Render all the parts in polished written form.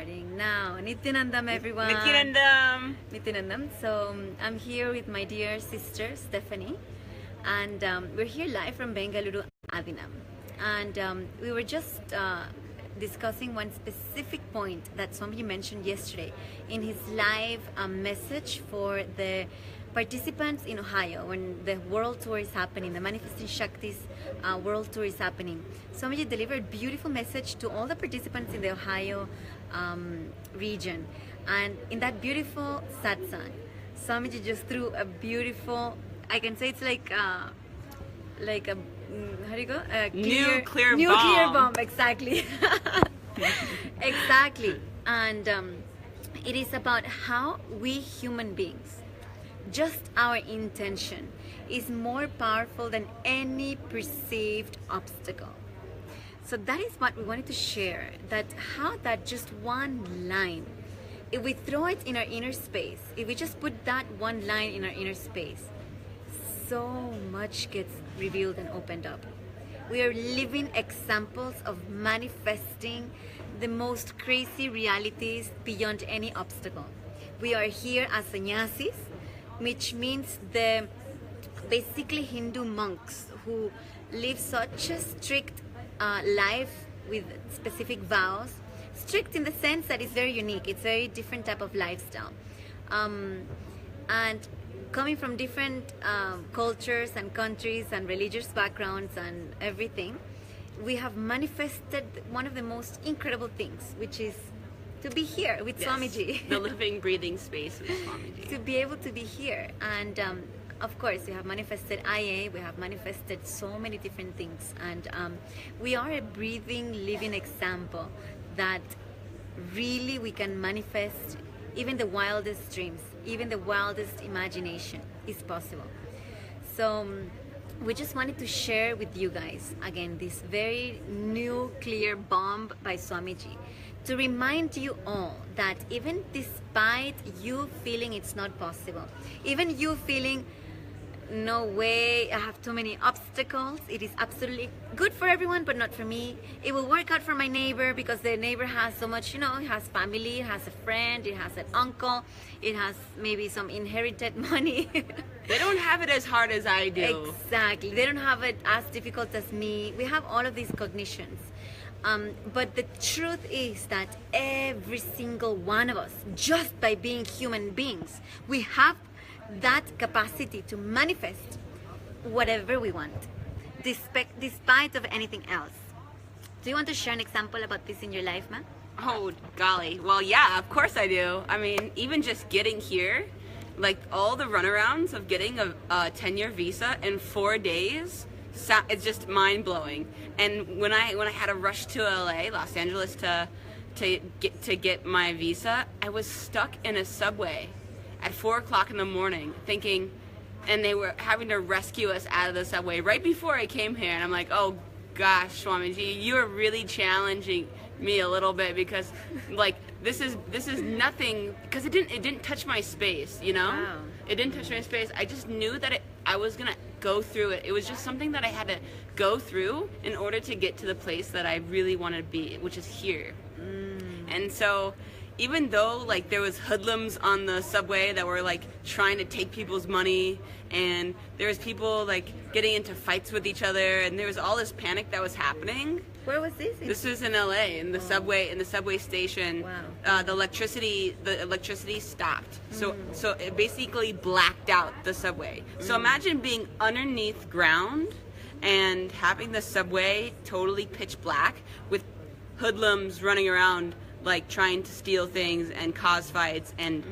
Starting now. Nithyanandam, everyone. Nithyanandam. Nithyanandam. So I'm here with my dear sister Stephanie, and we're here live from Bengaluru, Adinam. And we were just discussing one specific point that Swamiji mentioned yesterday in his live message for the participants in Ohio when the world tour is happening, the Manifesting Shakti's world tour is happening. Swamiji delivered a beautiful message to all the participants in the Ohio region. And in that beautiful satsang, Swamiji just threw a beautiful, I can say it's like a how do you go? A Nuclear bomb, exactly. Exactly. And it is about how we human beings, just our intention is more powerful than any perceived obstacle. So that is what we wanted to share, that how that just one line, if we throw it in our inner space, if we just put that one line in our inner space, so much gets revealed and opened up. We are living examples of manifesting the most crazy realities beyond any obstacle. We are here as sannyasis, which means the basically Hindu monks who live such a strict life with specific vows. Strict in the sense that it's very unique, it's a very different type of lifestyle. And coming from different cultures and countries and religious backgrounds and everything, we have manifested one of the most incredible things, which is to be here with Swamiji. The living, breathing space with Swamiji. To be able to be here. And of course, we have manifested IA, we have manifested so many different things. And we are a breathing, living example that really we can manifest even the wildest dreams, even the wildest imagination is possible. So we just wanted to share with you guys, again, this very nuclear bomb by Swamiji, to remind you all that even despite you feeling it's not possible, even you feeling no way, I have too many obstacles, it is absolutely good for everyone but not for me. It will work out for my neighbor because the neighbor has so much, it has family, it has a friend, it has an uncle, it has maybe some inherited money. They don't have it as hard as I do. Exactly, they don't have it as difficult as me. We have all of these cognitions. But the truth is that every single one of us, just by being human beings, we have that capacity to manifest whatever we want, despite of anything else. Do you want to share an example about this in your life, man? Oh, golly. Well, yeah, of course I do. I mean, even just getting here, like all the runarounds of getting a 10-year visa in 4 days, it's just mind-blowing. And when I had to rush to LA, Los Angeles, to get my visa, I was stuck in a subway at 4 o'clock in the morning thinking, and they were having to rescue us out of the subway right before I came here. And I'm like, oh gosh, Swamiji, you are really challenging me a little bit because like this is nothing, because it didn't touch my space, Wow. It didn't touch my space. I just knew that I was gonna go through it. It was just something that I had to go through in order to get to the place that I really want to be, which is here. And so even though like there was hoodlums on the subway that were like trying to take people's money, and there was people like getting into fights with each other, and there was all this panic that was happening. Where was this? This was in LA, in the subway station. Wow. The electricity stopped. So it basically blacked out the subway. So imagine being underneath ground and having the subway totally pitch black with hoodlums running around like trying to steal things and cause fights and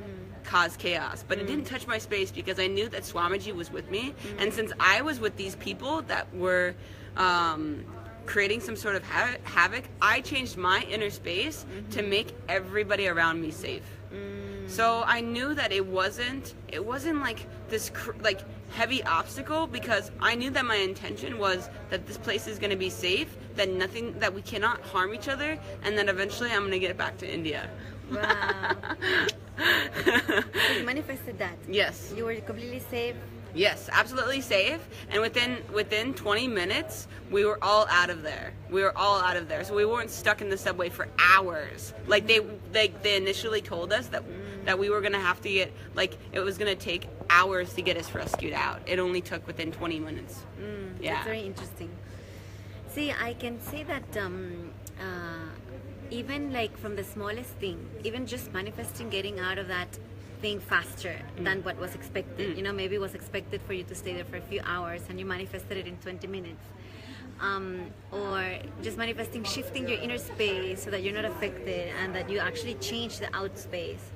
cause chaos. But it didn't touch my space because I knew that Swamiji was with me. And since I was with these people that were creating some sort of havoc, I changed my inner space to make everybody around me safe. So I knew that it wasn't like this like heavy obstacle, because I knew that my intention was that this place is going to be safe, that we cannot harm each other, and then eventually I'm going to get back to India. Wow. So you manifested that. Yes. You were completely safe. Yes, absolutely safe. And within 20 minutes, we were all out of there. So we weren't stuck in the subway for hours. Like they initially told us that we were gonna have to get, like, it was gonna take hours to get us rescued out. It only took within 20 minutes. Yeah. That's very interesting. See, I can say that even like from the smallest thing, even just manifesting getting out of that thing faster than what was expected. You know, maybe it was expected for you to stay there for a few hours and you manifested it in 20 minutes. Or just manifesting shifting your inner space so that you're not affected and that you actually change the out space.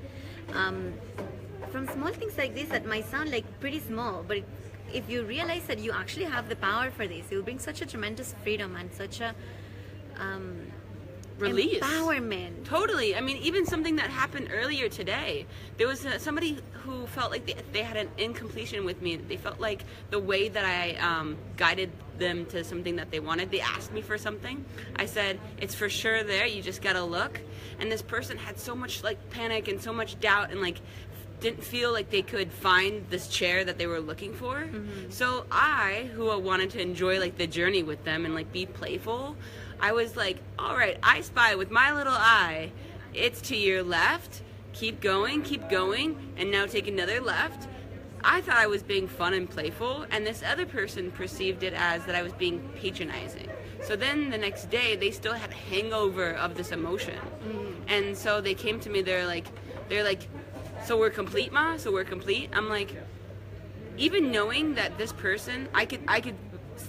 From small things like this that might sound like pretty small, but if you realize that you actually have the power for this, it will bring such a tremendous freedom and such a release, empowerment. Totally. I mean, even something that happened earlier today, there was somebody who felt like they had an incompletion with me. They felt like the way that I guided them to something that they wanted, they asked me for something. I said, it's for sure there, you just gotta look. And this person had so much like panic and so much doubt and like didn't feel like they could find this chair that they were looking for. So I, who wanted to enjoy like the journey with them and like be playful, I was like, all right, I spy with my little eye. It's to your left. Keep going, and now take another left. I thought I was being fun and playful, and this other person perceived it as that I was being patronizing. So then the next day, they still had a hangover of this emotion. And so they came to me, they're like, so we're complete, Ma? So we're complete? I'm like, even knowing that this person, I could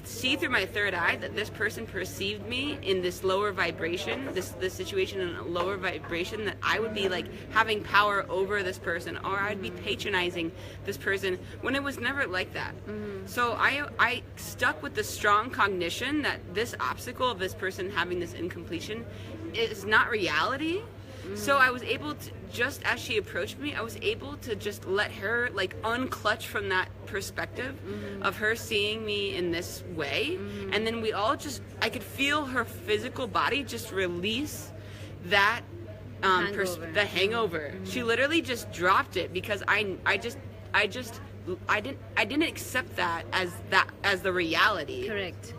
see through my third eye that this person perceived me in this lower vibration, this situation in a lower vibration, that I would be like having power over this person, or I'd be patronizing this person, when it was never like that. So I stuck with the strong cognition that this obstacle of this person having this incompletion is not reality. So I was able to, just as she approached me, I was able to just let her like unclutch from that perspective of her seeing me in this way. And then we all just, I could feel her physical body just release that the hangover. She literally just dropped it because I didn't accept that as the reality. Correct.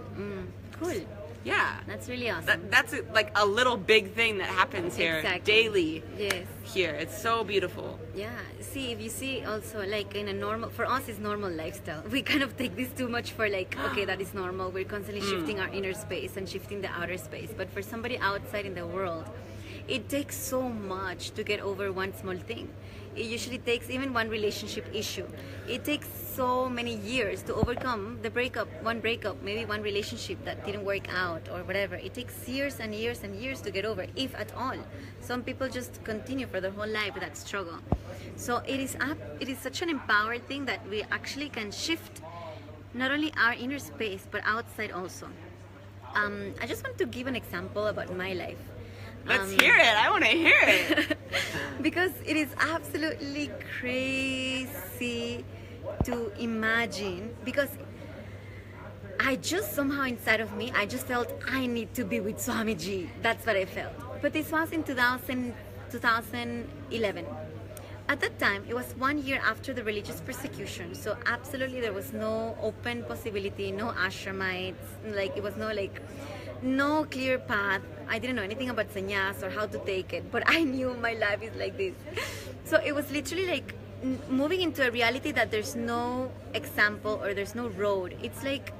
Cool. Yeah, That's really awesome. That's like a little big thing that happens here daily. Yes. Here, it's so beautiful. Yeah. See, if you see also like in a normal, for us it's normal lifestyle. We kind of take this too much for like, okay, that is normal. We're constantly shifting our inner space and shifting the outer space. But for somebody outside in the world, it takes so much to get over one small thing. It usually takes even one relationship issue. It takes so many years to overcome the one breakup, maybe one relationship that didn't work out or whatever. It takes years and years and years to get over, if at all. Some people just continue for their whole life with that struggle. So it is such an empowered thing that we actually can shift not only our inner space but outside also. I just want to give an example about my life. Let's hear it. I want to hear it. Because it is absolutely crazy to imagine, because I just somehow inside of me, I just felt I need to be with Swamiji. That's what I felt. But this was in 2011. At that time, it was 1 year after the religious persecution, so absolutely there was no open possibility, no ashramites, like it was no clear path. I didn't know anything about sannyas or how to take it, but I knew my life is like this. So it was literally like moving into a reality that there's no example or there's no road. It's like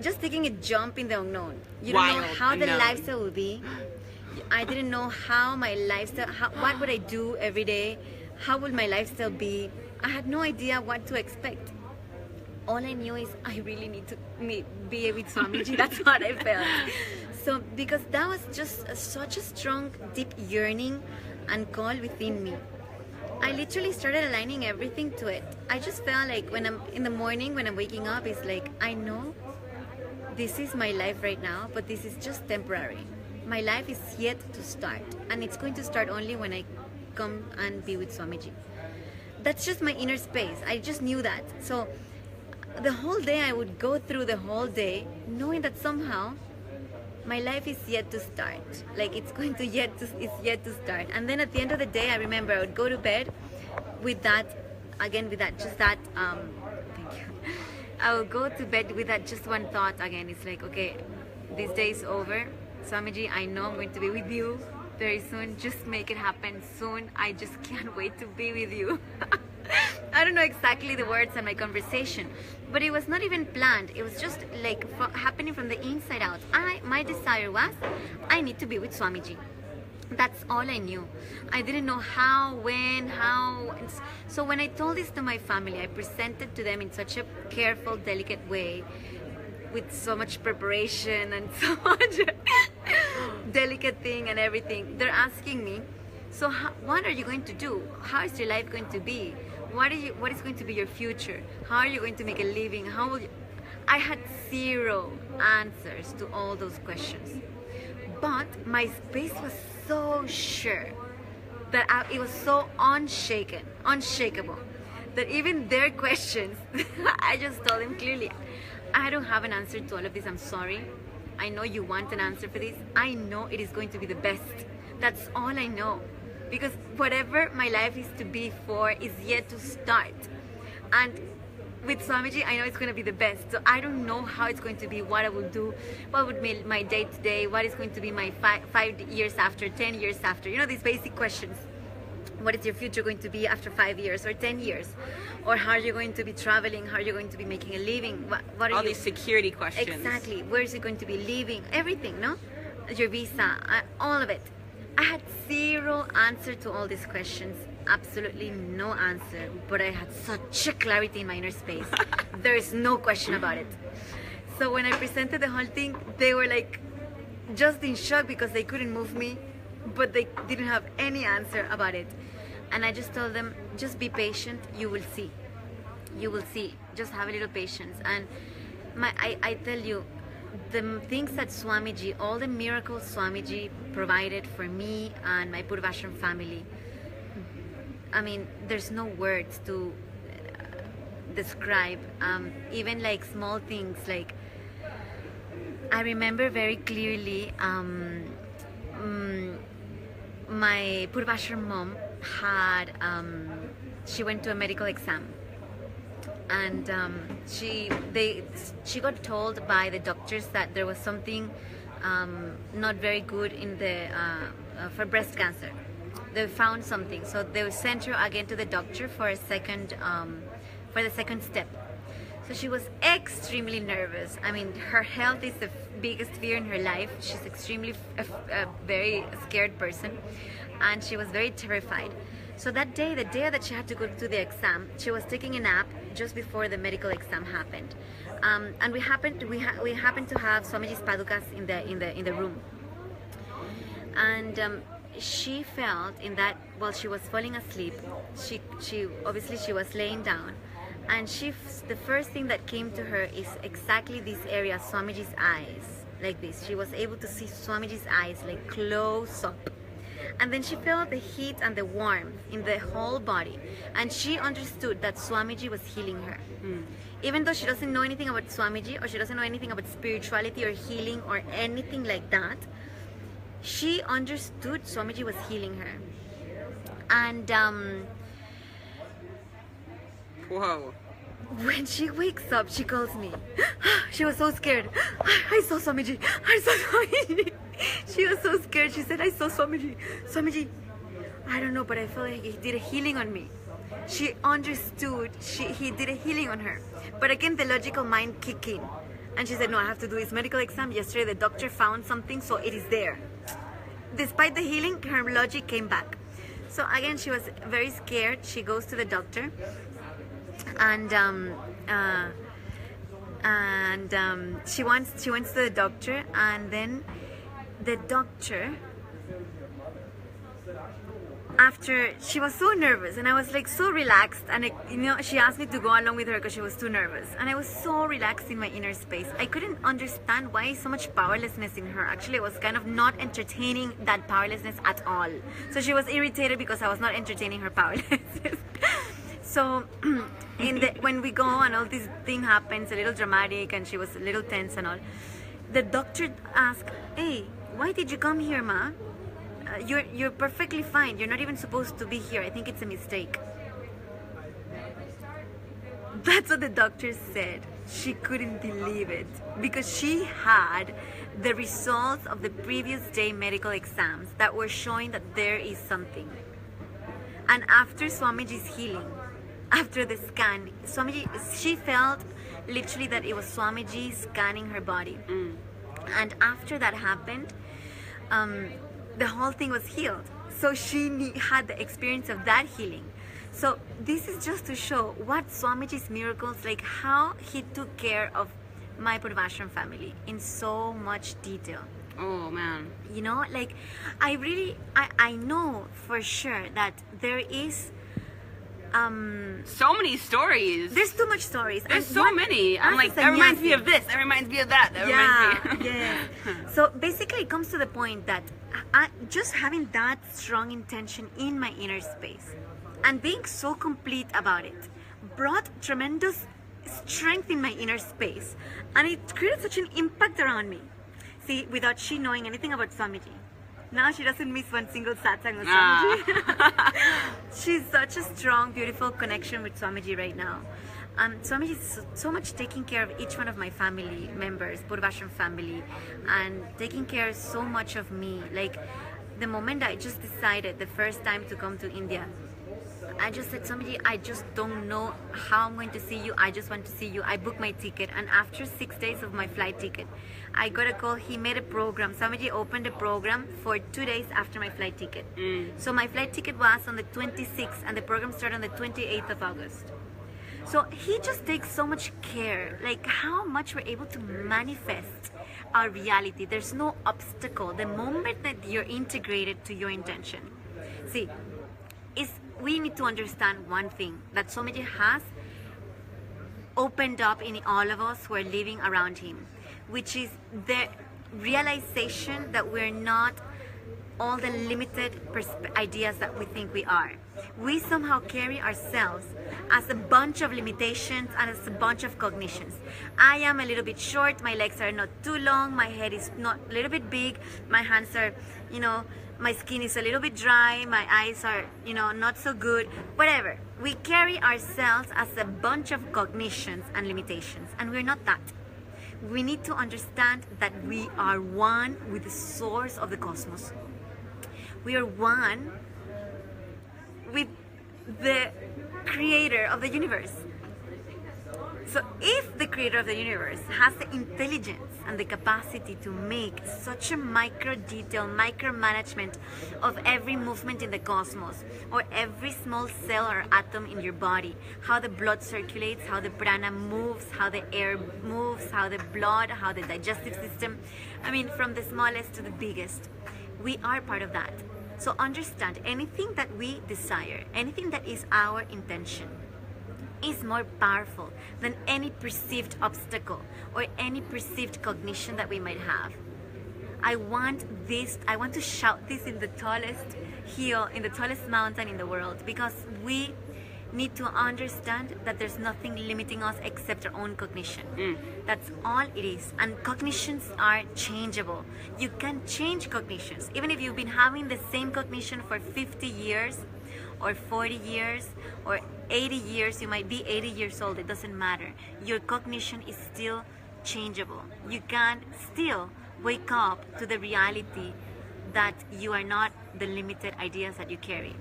just taking a jump in the unknown. You don't know how the lifestyle will be. I didn't know how my lifestyle, what would I do every day? How would my lifestyle be? I had no idea what to expect. All I knew is I really need to be with Swamiji. That's what I felt. So because that was just such a strong, deep yearning and call within me, I literally started aligning everything to it. I just felt like when I'm in the morning, when I'm waking up, it's like, I know this is my life right now, but this is just temporary. My life is yet to start, and it's going to start only when I come and be with Swamiji. That's just my inner space. I just knew that. So the whole day I would go through the whole day knowing that somehow my life is yet to start. Like it's yet to start. And then at the end of the day, I remember I would go to bed with that again with that, just that, thank you. I will go to bed with that just one thought again. It's like, okay, this day is over. Swamiji, I know I'm going to be with you very soon. Just make it happen soon. I just can't wait to be with you. I don't know exactly the words on my conversation, but it was not even planned. It was just like happening from the inside out. My desire was, I need to be with Swamiji. That's all I knew. I didn't know how, when, how. So when I told this to my family, I presented to them in such a careful, delicate way, with so much preparation and so much delicate thing and everything. They're asking me, so what are you going to do? How is your life going to be? What is going to be your future? How are you going to make a living? How will you? I had zero answers to all those questions. But my space was so sure that it was so unshakable, that even their questions, I just told them clearly, I don't have an answer to all of this. I'm sorry. I know you want an answer for this. I know it is going to be the best. That's all I know. Because whatever my life is to be for is yet to start. And with Swamiji, I know it's going to be the best. So I don't know how it's going to be, what I will do, what would be my day to day, what is going to be my 5 years after, 10 years after. You know, these basic questions. What is your future going to be after 5 years or 10 years? Or how are you going to be traveling? How are you going to be making a living? What are all these security questions. Exactly. Where is it going to be living? Everything, no? Your visa, all of it. I had zero answer to all these questions. Absolutely no answer. But I had such a clarity in my inner space. There is no question about it. So when I presented the whole thing, they were like just in shock because they couldn't move me, but they didn't have any answer about it. And I just told them, just be patient, you will see. You will see. Just have a little patience. And I tell you, the things that Swamiji, all the miracles Swamiji provided for me and my Purvashram family, I mean, there's no words to describe. Even like small things, like I remember very clearly my Purvashram mom had, she went to a medical exam, and she got told by the doctors that there was something not very good in the for breast cancer. They found something, so they sent her again to the doctor for a second for the second step. So she was extremely nervous. I mean, her health is the biggest fear in her life. She's extremely a very scared person, and she was very terrified. So that day, the day that she had to go to the exam, she was taking a nap just before the medical exam happened, and we happened to have Swamiji's padukas in the room, and she felt in that while she was falling asleep, she obviously was laying down, and the first thing that came to her is exactly this area, Swamiji's eyes, like this. She was able to see Swamiji's eyes like close up. And then she felt the heat and the warmth in the whole body, and she understood that Swamiji was healing her. Even though she doesn't know anything about Swamiji, or she doesn't know anything about spirituality or healing or anything like that, she understood Swamiji was healing her. And whoa. When she wakes up, she calls me. She was so scared. I saw Swamiji. I saw Swamiji. She was so scared. She said, I saw Swamiji. Swamiji, I don't know, but I felt like he did a healing on me. She understood he did a healing on her. But again, the logical mind kicked in. And she said, no, I have to do this medical exam. Yesterday, the doctor found something, so it is there. Despite the healing, her logic came back. So again, she was very scared. She goes to the doctor. And she went to the doctor, and then the doctor, after, she was so nervous, and I was like so relaxed, and she asked me to go along with her because she was too nervous, and I was so relaxed in my inner space. I couldn't understand why so much powerlessness in her. Actually, I was kind of not entertaining that powerlessness at all. So she was irritated because I was not entertaining her powerlessness. So when we go and all this thing happens, a little dramatic, and she was a little tense and all, the doctor asked, hey, why did you come here, ma? You're perfectly fine. You're not even supposed to be here. I think it's a mistake. That's what the doctor said. She couldn't believe it because she had the results of the previous day medical exams that were showing that there is something. And after Swamiji's healing, after the scan, she felt literally that it was Swamiji scanning her body. And after that happened, the whole thing was healed. So she had the experience of that healing. So this is just to show what Swamiji's miracles, like how he took care of my Purvashram family in so much detail. Oh man. You know, like I know for sure that there is so many stories. There's too much stories. There's so many. I'm like, that reminds me of this. That reminds me of that. That reminds me. Yeah. So basically, it comes to the point that just having that strong intention in my inner space and being so complete about it brought tremendous strength in my inner space, and it created such an impact around me. See, without she knowing anything about Swamiji. Now she doesn't miss one single satsang with Swamiji. She's such a strong, beautiful connection with Swamiji right now. Swamiji is so much taking care of each one of my family members, Purvashram family, and taking care so much of me. Like the moment I just decided the first time to come to India, I just said, Swamiji, I just don't know how I'm going to see you. I just want to see you. I booked my ticket, and after 6 days of my flight ticket, I got a call. He made a program. Swamiji opened a program for 2 days after my flight ticket. So my flight ticket was on the 26th, and the program started on the 28th of August. So he just takes so much care, like how much we're able to manifest our reality. There's no obstacle the moment that you're integrated to your intention. See, we need to understand one thing, that Swamiji has opened up in all of us who are living around him, which is the realization that we're not all the limited ideas that we think we are. We somehow carry ourselves as a bunch of limitations and as a bunch of cognitions. I am a little bit short, my legs are not too long, my head is not a little bit big, my hands are, my skin is a little bit dry, my eyes are, not so good, whatever. We carry ourselves as a bunch of cognitions and limitations, and we're not that. We need to understand that we are one with the source of the cosmos. We are one with the creator of the universe. So if the creator of the universe has the intelligence and the capacity to make such a micro detail, micromanagement of every movement in the cosmos, or every small cell or atom in your body, how the blood circulates, how the prana moves, how the air moves, how the blood, how the digestive system, from the smallest to the biggest, we are part of that. So understand, anything that we desire, anything that is our intention, is more powerful than any perceived obstacle or any perceived cognition that we might have. I want to shout this in the tallest hill, in the tallest mountain in the world, because we need to understand that there's nothing limiting us except our own cognition. That's all it is. And cognitions are changeable. You can change cognitions. Even if you've been having the same cognition for 50 years or 40 years or 80 years, you might be 80 years old, it doesn't matter. Your cognition is still changeable. You can still wake up to the reality that you are not the limited ideas that you carry.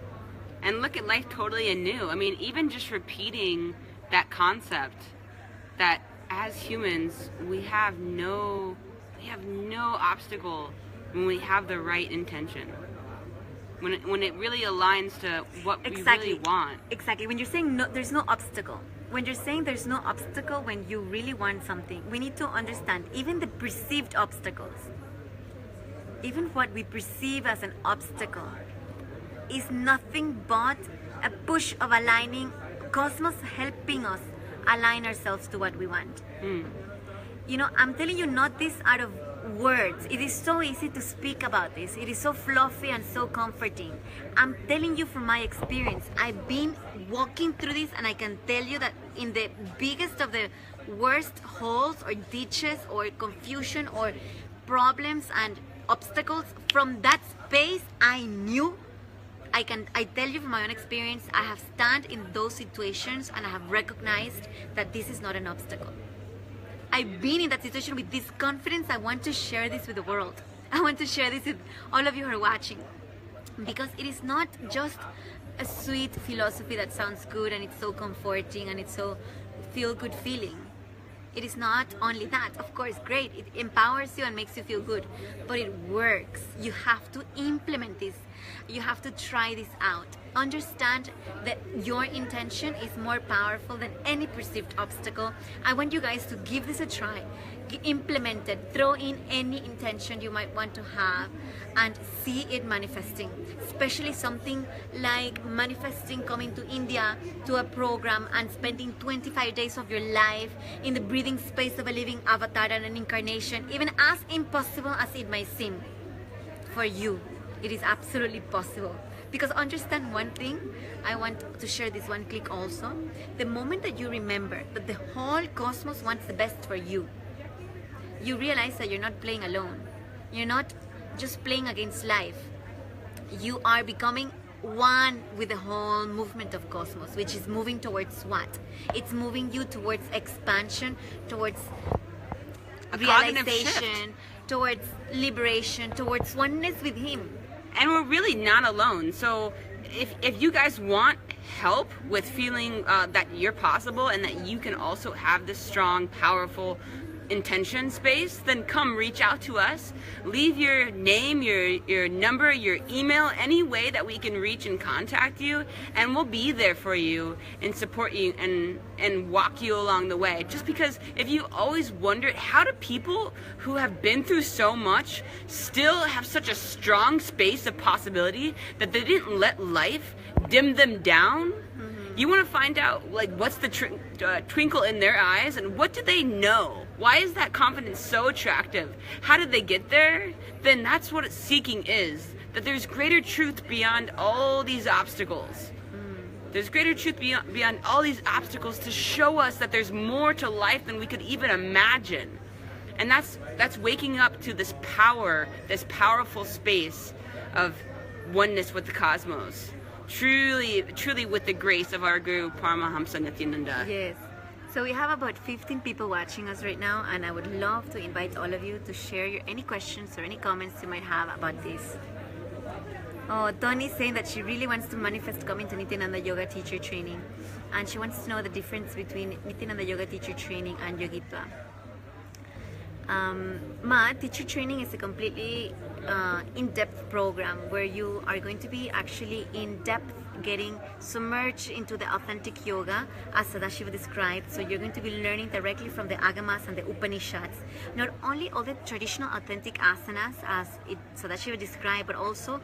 And look at life totally anew. Even just repeating that concept that as humans we have no obstacle when we have the right intention. When it really aligns to what we really want. Exactly. When you're saying no, there's no obstacle. When you're saying there's no obstacle when you really want something, we need to understand even the perceived obstacles. Even what we perceive as an obstacle is nothing but a push of aligning, cosmos helping us align ourselves to what we want. I'm telling you not this out of words. It is so easy to speak about this. It is so fluffy and so comforting. I'm telling you from my experience. I've been walking through this, and I can tell you that in the biggest of the worst holes or ditches or confusion or problems and obstacles, from that space I knew I tell you from my own experience, I have stand in those situations and I have recognized that this is not an obstacle. I've been in that situation with this confidence. I want to share this with the world. I want to share this with all of you who are watching, because it is not just a sweet philosophy that sounds good and it's so comforting and it's so feel good feeling. It is not only that. Of course, great, it empowers you and makes you feel good, but it works. You have to implement this. You have to try this out. Understand that your intention is more powerful than any perceived obstacle. I want you guys to give this a try. Implement it. Throw in any intention you might want to have and see it manifesting. Especially something like manifesting coming to India to a program and spending 25 days of your life in the breathing space of a living avatar and an incarnation. Even as impossible as it may seem, for you, it is absolutely possible. Because understand one thing, I want to share this one click also. The moment that you remember that the whole cosmos wants the best for you, you realize that you're not playing alone. You're not just playing against life. You are becoming one with the whole movement of cosmos, which is moving towards what? It's moving you towards expansion, towards realization, towards liberation, towards oneness with Him. And we're really not alone. So if you guys want help with feeling that you're possible and that you can also have this strong, powerful intention space, then come reach out to us. Leave your name, your number, your email, any way that we can reach and contact you, and we'll be there for you and support you and walk you along the way. Just because if you always wondered, how do people who have been through so much still have such a strong space of possibility that they didn't let life dim them down? You want to find out, like, what's the twinkle in their eyes, and what do they know? Why is that confidence so attractive? How did they get there? Then that's what seeking is. That there's greater truth beyond all these obstacles. There's greater truth beyond all these obstacles to show us that there's more to life than we could even imagine. And that's waking up to this power, this powerful space of oneness with the cosmos. Truly with the grace of our Guru Paramahamsa Nithyananda. Yes. So we have about 15 people watching us right now, and I would love to invite all of you to share any questions or any comments you might have about this. Oh, Tony's saying that she really wants to manifest coming to Nithyananda Yoga Teacher Training, and she wants to know the difference between Nithyananda Yoga Teacher Training and Yogitva. Teacher Training is a completely in-depth program where you are going to be actually in-depth getting submerged into the authentic yoga as Sadashiva described. So you're going to be learning directly from the Agamas and the Upanishads. Not only all the traditional authentic asanas as Sadashiva described, but also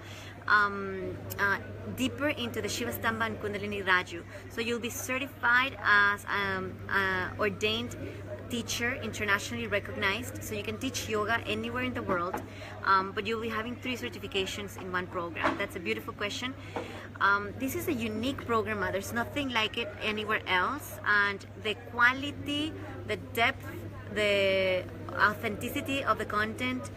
deeper into the Shivastamba and Kundalini Raju. So you'll be certified as ordained teacher, internationally recognized, so you can teach yoga anywhere in the world, but you'll be having 3 certifications in one program. That's a beautiful question. This is a unique program. There's nothing like it anywhere else, and the quality, the depth, the authenticity of the content,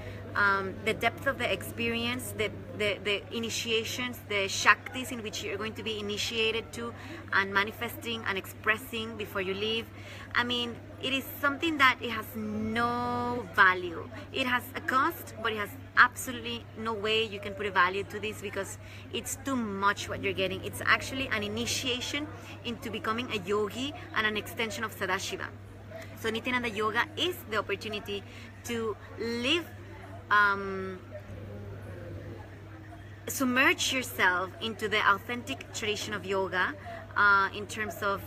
the depth of the experience, the initiations, the shaktis in which you're going to be initiated to and manifesting and expressing before you leave. I mean, it is something that it has no value. It has a cost, but it has absolutely no way you can put a value to this because it's too much what you're getting. It's actually an initiation into becoming a yogi and an extension of Sadashiva. So Nithyananda Yoga is the opportunity to live, submerge yourself into the authentic tradition of yoga in terms of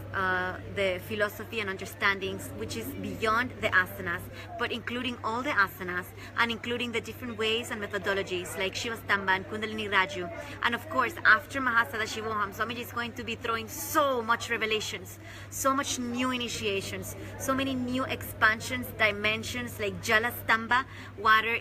the philosophy and understandings, which is beyond the asanas, but including all the asanas and including the different ways and methodologies like Shivastamba and Kundalini Raju. And of course, after Mahasadashivoham, Swamiji is going to be throwing so much revelations, so much new initiations, so many new expansions, dimensions like Jalastamba, water,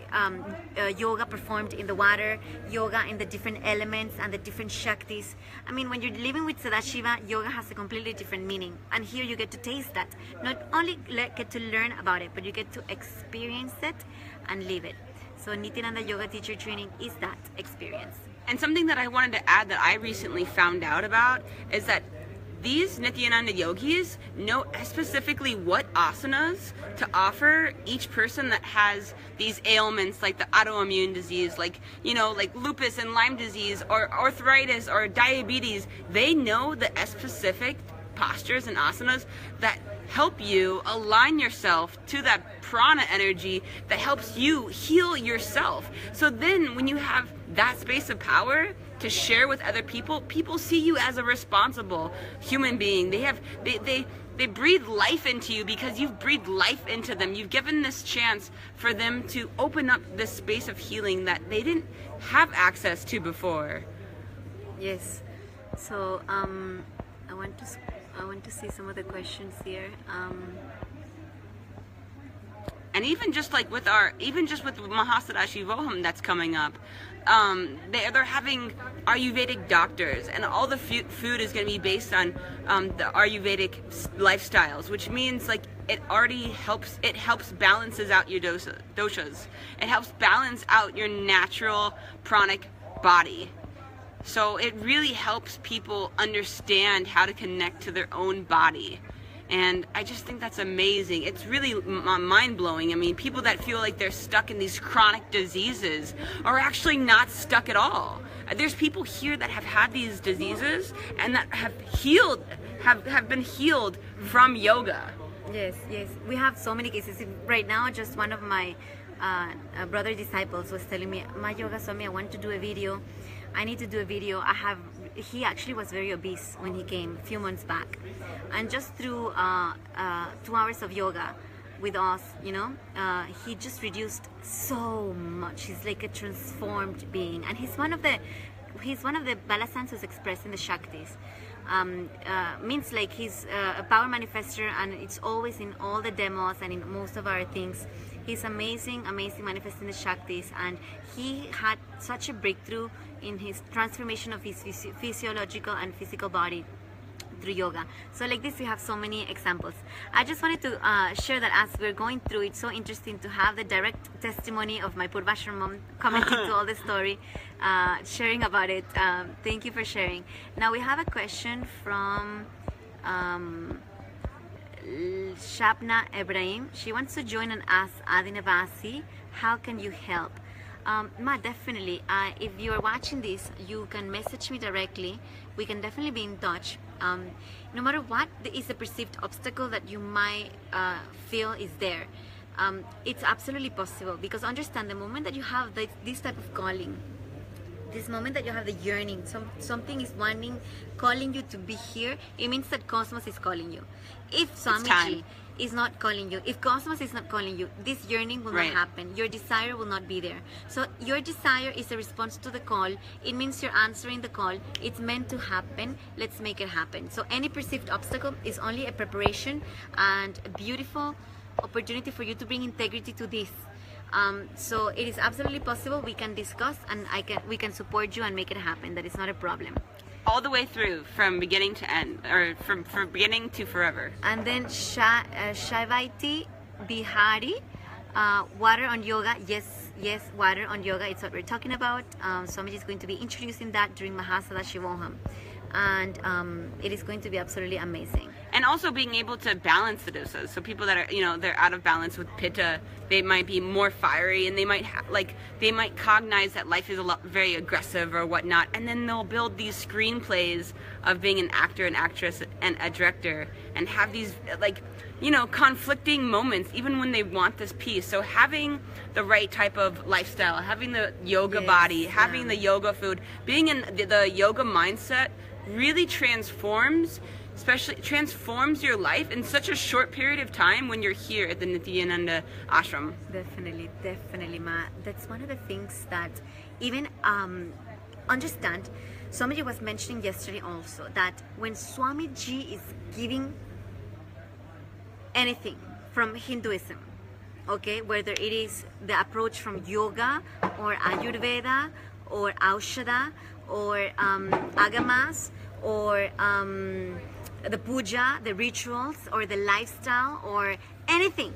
yoga performed in the water, yoga in the different elements and the different Shaktis. I mean, when you're living with Sadashiva, yoga has a completely different meaning, and here you get to taste that. Not only get to learn about it, but you get to experience it and live it. So Nithyananda yoga teacher training is that experience. And something that I wanted to add that I recently found out about is that these Nithyananda yogis know specifically what asanas to offer each person that has these ailments like the autoimmune disease, like, you know, like lupus and Lyme disease or arthritis or diabetes. They know the specific postures and asanas that help you align yourself to that prana energy that helps you heal yourself. So then when you have that space of power to share with other people, people see you as a responsible human being. They breathe life into you because you've breathed life into them. You've given this chance for them to open up this space of healing that they didn't have access to before. Yes. So I want to see some of the questions here. And even just like with Mahasada Shivoham that's coming up, they're having Ayurvedic doctors, and all the food is going to be based on the Ayurvedic lifestyles, which means like it helps balances out your doshas. It helps balance out your natural pranic body. So it really helps people understand how to connect to their own body. And I just think that's amazing. It's really mind-blowing. I mean, people that feel like they're stuck in these chronic diseases are actually not stuck at all. There's people here that have had these diseases and that have been healed from yoga. Yes, yes. We have so many cases. Right now, just one of my brother disciples was telling me, my yoga Swami, I want to do a video. I need to do a video. He actually was very obese when he came a few months back, and just through 2 hours of yoga with us, you know, he just reduced so much. He's like a transformed being, and he's one of the balasans who's expressing the Shaktis. Means like he's a power manifester, and it's always in all the demos and in most of our things. He's amazing manifesting the Shaktis, and he had such a breakthrough in his transformation of his physiological and physical body through yoga. So like this, we have so many examples. I just wanted to share that as we're going through, it's so interesting to have the direct testimony of my Purvashram mom commenting to all the story, sharing about it. Thank you for sharing. Now we have a question from Shapna Ibrahim. She wants to join and ask Adinavasi, how can you help? Ma, definitely. If you are watching this, you can message me directly. We can definitely be in touch. No matter what is a perceived obstacle that you might feel is there, it's absolutely possible. Because understand, the moment that you have this type of calling, this moment that you have the yearning, something is calling you to be here, it means that Cosmos is calling you. If Swamiji is not calling you, if Cosmos is not calling you, this yearning will not happen. Your desire will not be there. So your desire is a response to the call. It means you're answering the call. It's meant to happen. Let's make it happen. So any perceived obstacle is only a preparation and a beautiful opportunity for you to bring integrity to this. So it is absolutely possible. We can discuss, and we can support you and make it happen. That is not a problem. All the way through, from beginning to end, or from beginning to forever. And then Shaivaiti Bihari, water on yoga. Yes, water on yoga. It's what we're talking about. Swamiji is going to be introducing that during Mahasada Shivoham. And it is going to be absolutely amazing. And also being able to balance the dosas. So people that are, you know, they're out of balance with pitta, they might be more fiery, and they might cognize that life is very aggressive or whatnot, and then they'll build these screenplays of being an actor, an actress, and a director, and have these conflicting moments even when they want this peace. So having the right type of lifestyle, having the yoga body, having the yoga food, being in the yoga mindset really transforms your life in such a short period of time when you're here at the Nithyananda ashram. Definitely, Ma. That's one of the things that even understand. Swamiji was mentioning yesterday also that when Swamiji is giving anything from Hinduism, okay, whether it is the approach from yoga or Ayurveda or Aushadha or Agamas or the puja, the rituals, or the lifestyle, or anything,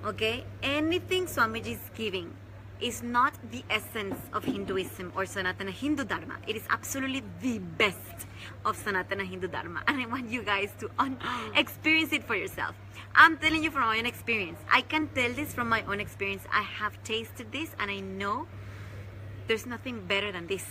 okay, anything Swamiji is giving, is not the essence of Hinduism or Sanatana Hindu Dharma. It is absolutely the best of Sanatana Hindu Dharma, and I want you guys to experience it for yourself. I'm telling you from my own experience. I can tell this from my own experience. I have tasted this and I know there's nothing better than this.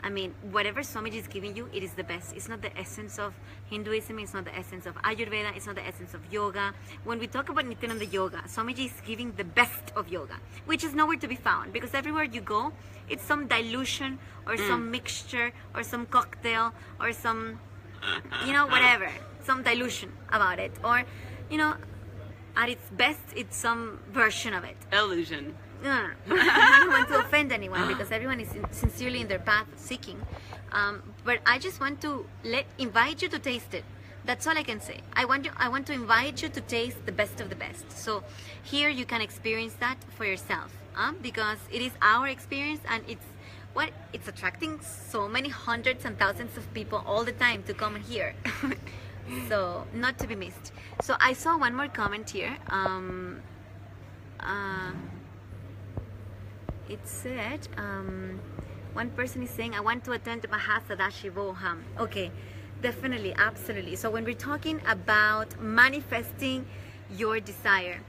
I mean, whatever Swamiji is giving you, it is the best. It's not the essence of Hinduism, it's not the essence of Ayurveda, it's not the essence of yoga. When we talk about Nithyananda yoga, Swamiji is giving the best of yoga, which is nowhere to be found, because everywhere you go, it's some dilution or some mixture or some cocktail or some, you know, whatever, some dilution about it. Or, you know, at its best, it's some version of it. Illusion. No. I don't want to offend anyone, because everyone is sincerely in their path seeking. But I just want to invite you to taste it. That's all I can say. I want to invite you to taste the best of the best. So here you can experience that for yourself, because it is our experience, and it's attracting so many hundreds and thousands of people all the time to come here. So not to be missed. So I saw one more comment here. It said, one person is saying, I want to attend Mahasadashivoham. Okay, definitely, absolutely. So when we're talking about manifesting your desire,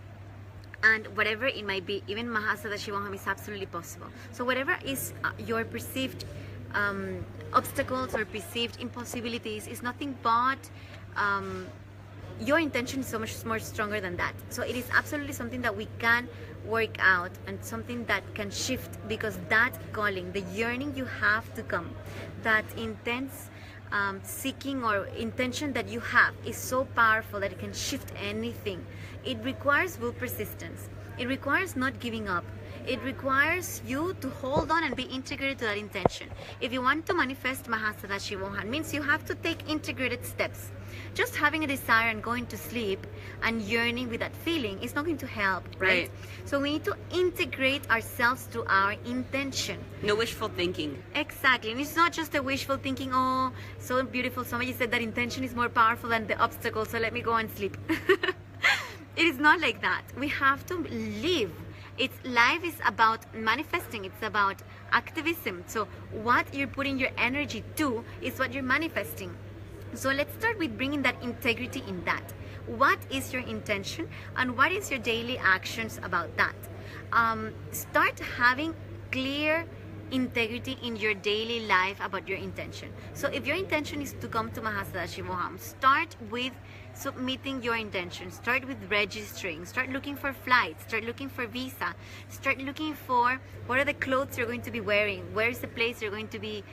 and whatever it might be, even Mahasadashivoham is absolutely possible. So whatever is your perceived obstacles or perceived impossibilities is nothing but your intention is so much more stronger than that. So it is absolutely something that we can work out, and something that can shift, because that calling, the yearning you have to come, that intense seeking or intention that you have is so powerful that it can shift anything. It requires will persistence. It requires not giving up. It requires you to hold on and be integrated to that intention. If you want to manifest Mahasadashivohan, means you have to take integrated steps. Just having a desire and going to sleep and yearning with that feeling is not going to help, right? So we need to integrate ourselves to our intention. No wishful thinking. Exactly. And it's not just a wishful thinking, oh, so beautiful. Somebody said that intention is more powerful than the obstacle, so let me go and sleep. It is not like that. We have to live. Life is about manifesting. It's about activism. So what you're putting your energy to is what you're manifesting. So let's start with bringing that integrity in that. What is your intention, and what is your daily actions about that? Start having clear integrity in your daily life about your intention. So if your intention is to come to Mahasadashivoham, start with submitting your intention. Start with registering. Start looking for flights. Start looking for visa. Start looking for what are the clothes you're going to be wearing. Where is the place you're going to be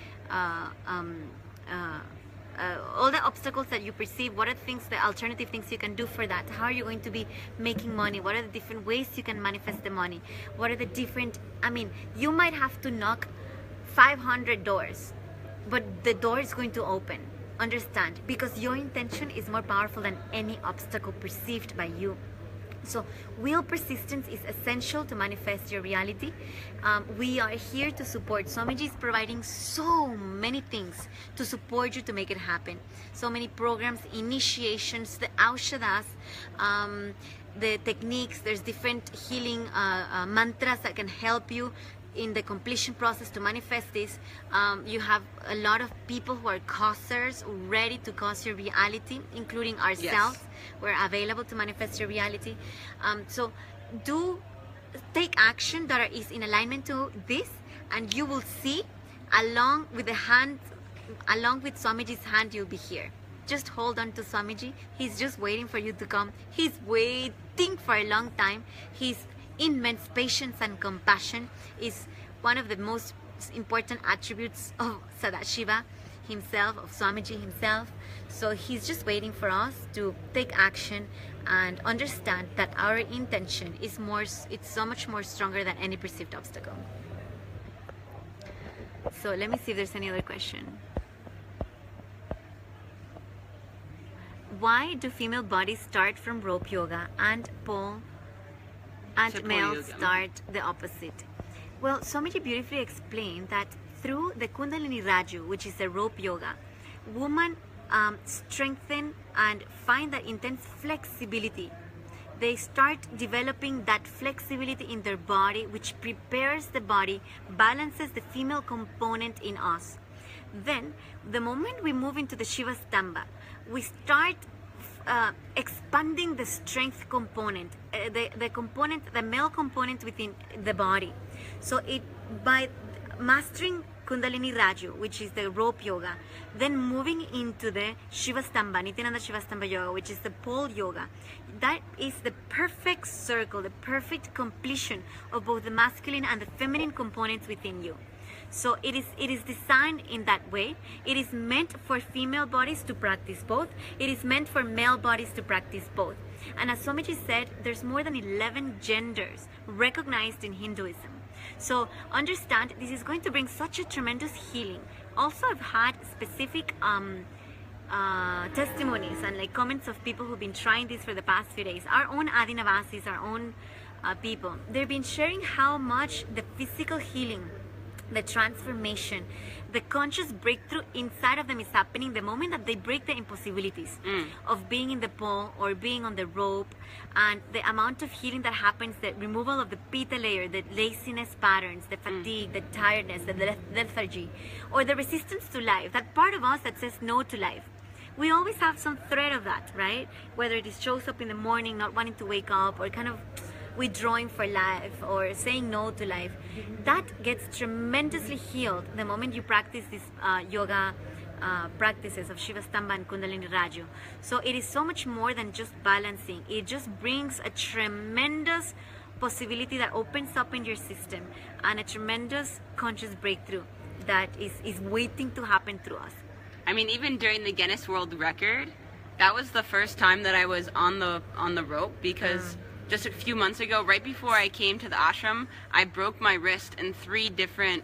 all the obstacles that you perceive, what are the alternative things you can do for that? How are you going to be making money? What are the different ways you can manifest the money? What are the different, you might have to knock 500 doors, but the door is going to open. Understand? Because your intention is more powerful than any obstacle perceived by you. So will persistence is essential to manifest your reality. We are here to support. Swamiji is providing so many things to support you to make it happen. So many programs, initiations, the aushadas, the techniques. There's different healing mantras that can help you in the completion process to manifest this. You have a lot of people who are causers, ready to cause your reality, including ourselves. Yes. We're available to manifest your reality. So take action that is in alignment to this, and you will see, along with Swamiji's hand, you'll be here. Just hold on to Swamiji. He's just waiting for you to come. He's waiting for a long time. His immense patience and compassion is one of the most important attributes of Sadashiva himself, of Swamiji himself. So he's just waiting for us to take action and understand that our intention is it's so much more stronger than any perceived obstacle. So let me see if there's any other question. Why do female bodies start from rope yoga and males start the opposite? Well, Swamiji beautifully explained that through the Kundalini Raju, which is a rope yoga, women strengthen and find that intense flexibility they start developing that flexibility in their body, which prepares the body, balances the female component in us. Then, the moment we move into the Shivastamba, we start expanding the strength component, the male component within the body. So by mastering Kundalini Raju, which is the rope yoga, then moving into the Shivastamba, Nithyananda Shivastamba yoga, which is the pole yoga, that is the perfect circle, the perfect completion of both the masculine and the feminine components within you. So it is designed in that way. It is meant for female bodies to practice both. It is meant for male bodies to practice both. And as Swamiji said, there's more than 11 genders recognized in Hinduism. So understand, this is going to bring such a tremendous healing. Also, I've had specific testimonies and like comments of people who've been trying this for the past few days. Our own Adinavasis, our own people, they've been sharing how much the physical healing, the transformation, the conscious breakthrough inside of them is happening the moment that they break the impossibilities of being in the pole or being on the rope, and the amount of healing that happens, the removal of the pitta layer, the laziness patterns, the fatigue, the tiredness, the lethargy, or the resistance to life, that part of us that says no to life. We always have some thread of that, right? Whether it shows up in the morning, not wanting to wake up, or kind of withdrawing for life or saying no to life, that gets tremendously healed the moment you practice these yoga practices of Shivastamba and Kundalini Raju. So it is so much more than just balancing. It just brings a tremendous possibility that opens up in your system and a tremendous conscious breakthrough that is waiting to happen through us. I mean, even during the Guinness World Record, that was the first time that I was on the rope, because just a few months ago, right before I came to the ashram, I broke my wrist in three different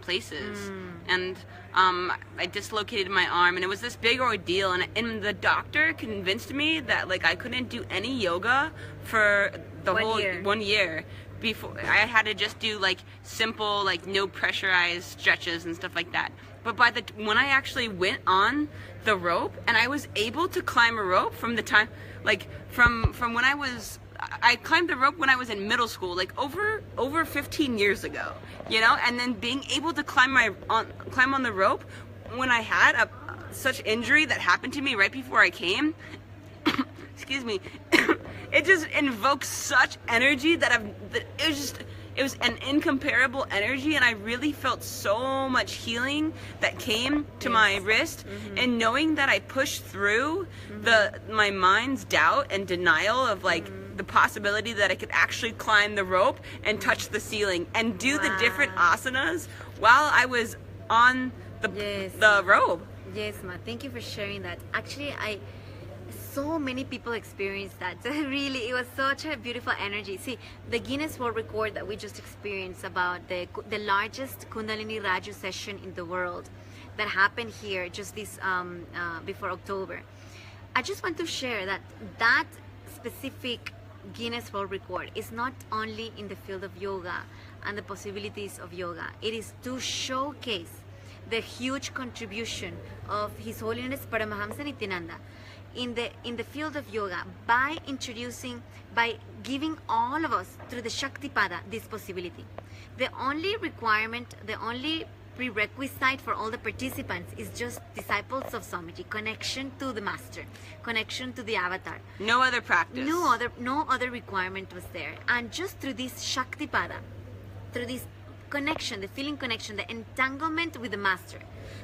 places, and I dislocated my arm, and it was this big ordeal. And the doctor convinced me that like I couldn't do any yoga for the whole 1 year. Before I had to just do like simple, like no pressurized stretches and stuff like that. But when I actually went on the rope and I was able to climb a rope from the time, like from when I climbed the rope when I was in middle school, like over 15 years ago, you know, and then being able to climb on the rope when I had such injury that happened to me right before I came. Excuse me. It just invokes such energy that it was an incomparable energy, and I really felt so much healing that came to my wrist, and knowing that I pushed through my mind's doubt and denial of like the possibility that I could actually climb the rope and touch the ceiling and do the different asanas while I was on the rope. Yes, Ma. Thank you for sharing that. Actually, so many people experienced that. Really, it was such a beautiful energy. See, the Guinness World Record that we just experienced about the largest Kundalini Raju session in the world that happened here just this before October. I just want to share that specific Guinness World Record is not only in the field of yoga and the possibilities of yoga. It is to showcase the huge contribution of His Holiness Paramahamsa Nithyananda in the field of yoga by giving all of us through the Shaktipada this possibility. The only requirement, the only prerequisite for all the participants is just disciples of Swamiji, connection to the master, connection to the avatar. No other practice. No other requirement was there. And just through this Shaktipada, through this connection, the feeling connection, the entanglement with the master,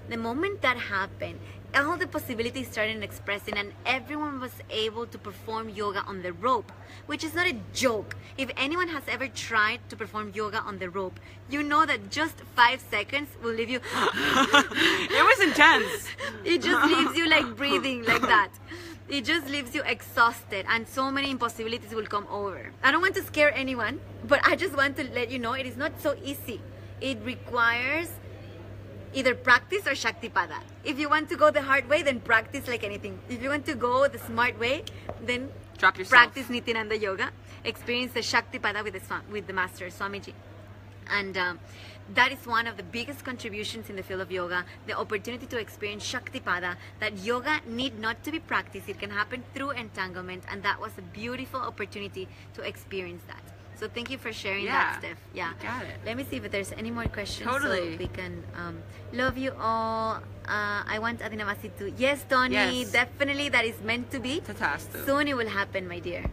the moment that happened, all the possibilities started expressing, and everyone was able to perform yoga on the rope, which is not a joke. If anyone has ever tried to perform yoga on the rope, you know that just 5 seconds will leave you it was intense. It just leaves you like breathing like that. It just leaves you exhausted, and so many impossibilities will come over. I don't want to scare anyone, but I just want to let you know it is not so easy. It requires either practice or Shaktipada. If you want to go the hard way, then practice like anything. If you want to go the smart way, then drop yourself. Practice Nithyananda Yoga. Experience the Shaktipada with the master, Swamiji. And that is one of the biggest contributions in the field of yoga, the opportunity to experience Shaktipada, that yoga need not to be practiced, it can happen through entanglement, and that was a beautiful opportunity to experience that. So thank you for sharing that, Steph. Yeah. Got it. Let me see if there's any more questions. Totally. So we can, love you all. I want Adinamasi to, yes, Tony, Yes. definitely that is meant to be. Tatastu. Soon it will happen, my dear.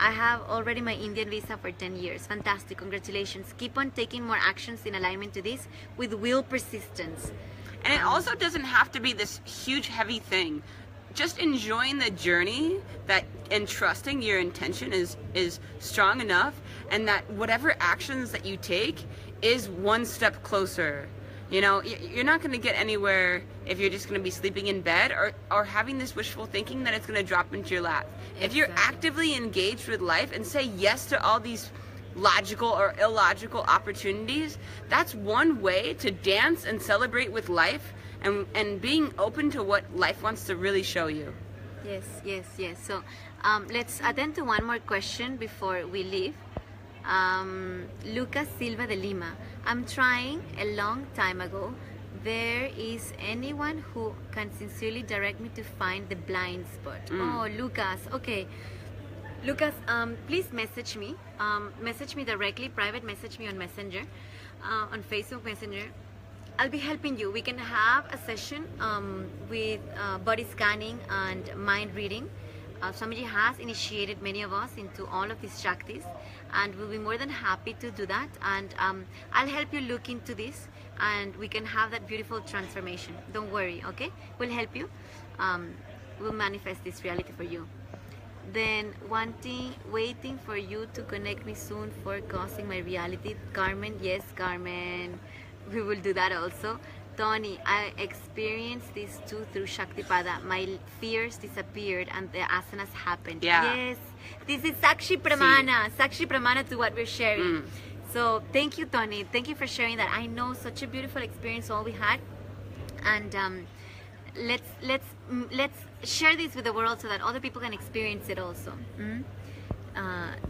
I have already my Indian visa for 10 years. Fantastic. Congratulations. Keep on taking more actions in alignment to this with will persistence. And it also doesn't have to be this huge, heavy thing. Just enjoying the journey and trusting your intention is strong enough, and that whatever actions that you take is one step closer. You know, you're not going to get anywhere if you're just going to be sleeping in bed or having this wishful thinking that it's going to drop into your lap. Exactly. If you're actively engaged with life and say yes to all these logical or illogical opportunities, that's one way to dance and celebrate with life and being open to what life wants to really show you. Yes, yes, yes. So let's attend to one more question before we leave. Lucas Silva de Lima. I'm trying a long time ago. There is anyone who can sincerely direct me to find the blind spot? Oh, Lucas. Okay. Lucas, please message me. Message me directly. Private message me on Messenger, on Facebook Messenger. I'll be helping you. We can have a session with body scanning and mind reading. Swamiji has initiated many of us into all of these Shaktis, and we'll be more than happy to do that. And I'll help you look into this, and we can have that beautiful transformation. Don't worry, okay? We'll help you. We'll manifest this reality for you. Then waiting for you to connect me soon for causing my reality. Carmen, yes, Carmen. We will do that also. Tony, I experienced this too through Shaktipada. My fears disappeared and the asanas happened. Yeah. Yes. This is Sakshi Pramana. Sakshi Pramana to what we're sharing. So thank you, Tony. Thank you for sharing that. I know such a beautiful experience all we had. And let's share this with the world so that other people can experience it also.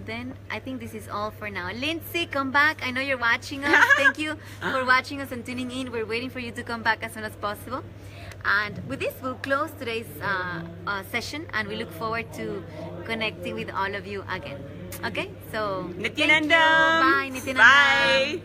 Then I think this is all for now. Lindsay, come back. I know you're watching us. Thank you for watching us and tuning in. We're waiting for you to come back as soon as possible. And with this, we'll close today's session, and we look forward to connecting with all of you again. Okay? So, Nithyanandam. Bye, Nithyanandam. Bye.